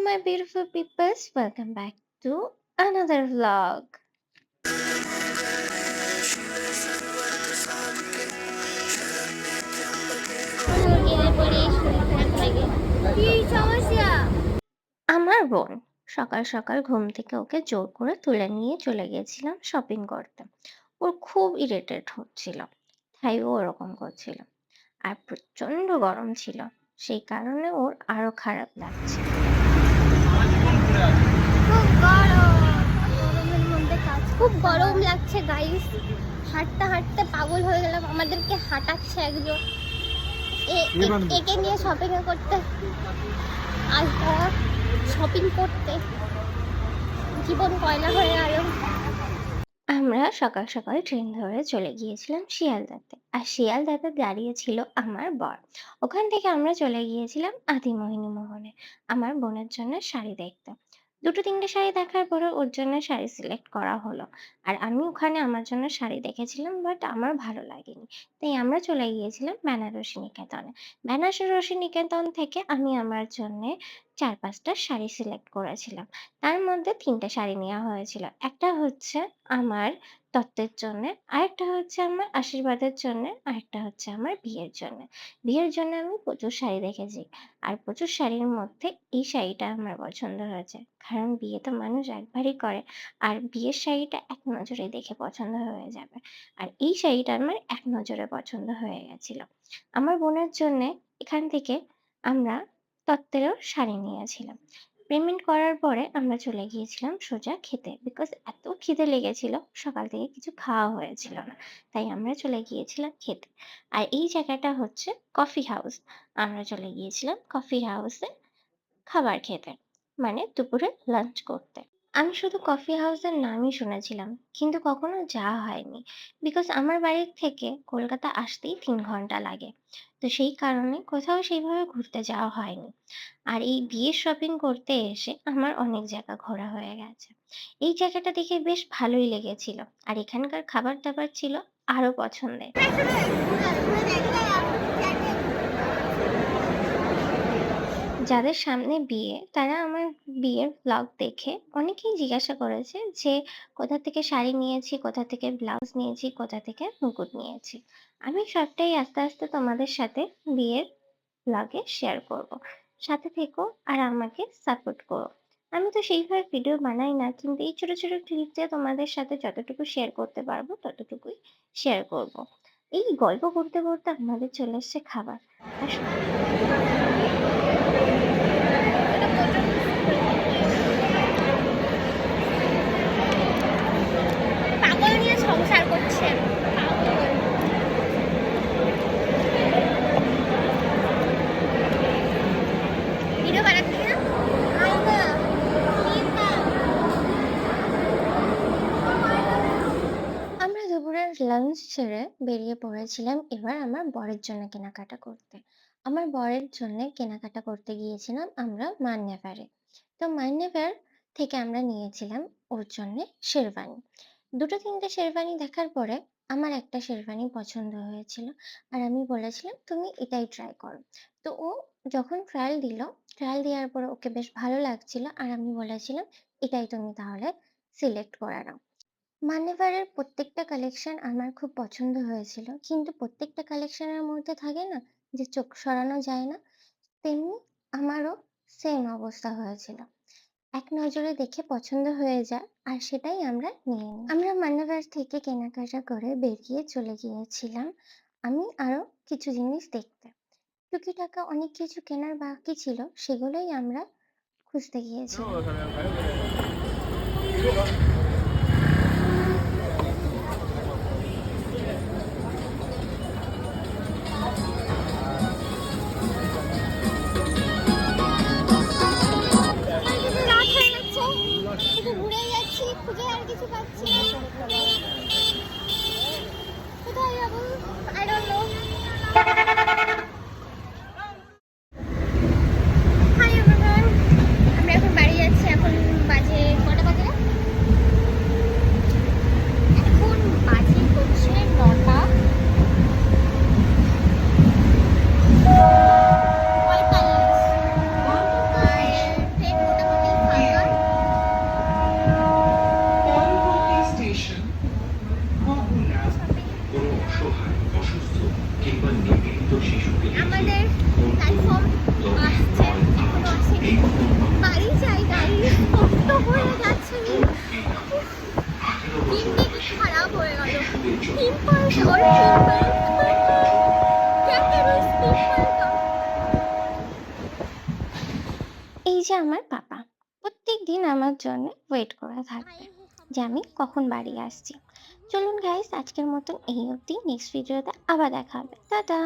my beautiful peoples, welcome back to another vlog. আমার বোন সকাল সকাল ঘুম থেকে ওকে জোর করে তুলে নিয়ে চলে গিয়েছিলাম শপিং করতে। ওর খুব ইরিটেট হচ্ছিল, তাই ও ওরকম করছিল। আর প্রচন্ড গরম ছিল, সেই কারণে ওর আরো খারাপ লাগছে। খুব গরম লাগছে গাইস, হাঁটতে হাঁটতে পাগল হয়ে গেলাম। আমাদেরকে হাঁটাচ্ছে একজন, একে নিয়ে শপিং করতে আসবো, শপিং করতে জীবন কয়লা হয়ে গেল। আমরা সকাল সকাল ট্রেন ধরে চলে গিয়েছিলাম শিয়ালদাতে, আর শিয়ালদাতে দাঁড়িয়ে ছিল আমার বর। ওখান থেকে আমরা চলে গিয়েছিলাম আদিমোহিনী মোহনে আমার বোনের জন্য শাড়ি দেখতে। দুটো তিনটে শাড়ি দেখার পরে ওর জন্য শাড়ি সিলেক্ট করা হলো, আর আমি ওখানে আমার জন্য শাড়ি দেখেছিলাম, বাট আমার ভালো লাগেনি। তাই আমরা চলে গিয়েছিলাম বেনারসি নিকেতনে। বেনারসি নিকেতন থেকে আমি আমার জন্য 4-5টা শাড়ি সিলেক্ট করেছিলাম। তার মধ্যে 3টে শাড়ি নেওয়া হয়েছিল। একটা হচ্ছে আমার দত্তের জন্যে, আরেকটা হচ্ছে আমার আশীর্বাদের জন্যে, আরেকটা হচ্ছে আমার বিয়ের জন্যে। বিয়ের জন্য আমি প্রচুর শাড়ি দেখেছি, আর প্রচুর শাড়ির মধ্যে এই শাড়িটা আমার পছন্দ হয়েছে, কারণ বিয়ে তো মানুষ একবারই করে, আর বিয়ের শাড়িটা এক নজরে দেখে পছন্দ হয়ে যাবে। আর এই শাড়িটা আমার এক নজরে পছন্দ হয়ে গেছিল। আমার বোনের জন্যে এখান থেকে আমরা দত্তেরও শাড়ি নিয়েছিলাম। পেমেন্ট করার পরে আমরা চলে গিয়েছিলাম সোজা খেতে, বিকজ এত খিদে লেগেছিল, সকাল থেকে কিছু খাওয়া হয়েছিল না, তাই আমরা চলে গিয়েছিলাম খেতে। আর এই জায়গাটা হচ্ছে কফি হাউস। আমরা চলে গিয়েছিলাম কফি হাউসে খাবার খেতে, মানে দুপুরে লাঞ্চ করতে। আমি শুধু কফি হাউসের নামই শুনেছিলাম, কিন্তু কখনো যাওয়া হয়নি, বিকজ আমার বাড়ির থেকে কলকাতা আসতেই 3 ঘন্টা লাগে। তো সেই কারণে কোথাও সেইভাবে ঘুরতে যাওয়া হয়নি। আর এই বিয়ের শপিং করতে এসে আমার অনেক জায়গা ঘোরা হয়ে গেছে। এই জায়গাটা দেখে বেশ ভালোই লেগেছিল, আর এখানকার খাবার দাবার ছিল আরো পছন্দের। যাদের সামনে বিয়ে তারা আমার বিয়ের ব্লগ দেখে অনেকেই জিজ্ঞাসা করেছে যে কোথা থেকে শাড়ি নিয়েছি, কোথা থেকে ব্লাউজ নিয়েছি, কোথা থেকে মুকুট নিয়েছি। আমি সবটাই আস্তে আস্তে তোমাদের সাথে বিয়ের ব্লগে শেয়ার করব। সাথে থেকো আর আমাকে সাপোর্ট করো। আমি তো সেইভাবে ভিডিও বানাই না, কিন্তু এই ছোট ছোট ক্লিপ দিয়ে তোমাদের সাথে যতটুকু শেয়ার করতে পারবো ততটুকুই শেয়ার করব। এই গল্প করতে করতে আমাদের চলে এসছে খাবার। পাগল নিয়ে সংসার করছে। ভিডিও বানাচ্ছি না। আমরা দুপুরের লাঞ্চ ছেড়ে বেরিয়ে পড়েছিলাম এবার আমার বরের জন্য কেনাকাটা করতে। আমার বরের জন্য কেনাকাটা করতে গিয়েছিলাম আমরা মান্যেভারে। তো মান্যেভার থেকে আমরা নিয়েছিলাম ওর জন্য শেরওয়ানি। দুটো তিনটে শেরওয়ানি দেখার পরে আমার একটা শেরওয়ানি পছন্দ হয়েছিল, আর আমি বলেছিলাম তুমি এটাই ট্রাই করো। তো ও যখন ট্রায়াল দিল, ট্রায়াল দেওয়ার পরে ওকে বেশ ভালো লাগছিল, আর আমি বলেছিলাম এটাই তুমি তাহলে সিলেক্ট করে নাও। মান্যেভারের প্রত্যেকটা কালেকশন আমার খুব পছন্দ হয়েছিল, কিন্তু প্রত্যেকটা কালেকশনের মধ্যে থাকে না যে চোখ সরানো যায় না, তেমনি আমারও সেম অবস্থা হয়েছিল। এক নজরে দেখে পছন্দ হয়ে যায়, আর সেটাই আমরা নিয়ে নিই। আমরা মান্যেভার থেকে কেনাকাটা করে বেরিয়ে চলে গিয়েছিলাম আমি আরো কিছু জিনিস দেখতে। টুকিটাকা অনেক কিছু কেনার বাকি ছিল, সেগুলোই আমরা খুঁজতে গিয়েছিলাম। রাত হয়ে যাচ্ছে, একটু ঘুরে যাচ্ছি, খুঁজে আর কিছু পাচ্ছি না। কোথায় যাবো? I don't know. Hi everyone, আমরা এখন বাড়ি যাচ্ছি। এখন বাজে কটা বাজে? আমাদের প্ল্যাটফর্ম আসছে, এখনো আসেনি। বাড়ি যাই, গাড়ি কষ্ট হয়ে যাচ্ছে। উফ, দিনটা কি খারাপ হয়ে গেল। পিম্পলস और पिंपल्स क्या करूं इस पिंपल का। এই যে আমার পাপা প্রত্যেকদিন আমার জন্য ওয়েট করে থাকবে যে আমি কখন বাড়ি আসছি। চলুন গাইস, আজকের মতন এই অবধি। নেক্সট ভিডিওতে আবার দেখা হবে। টাটা।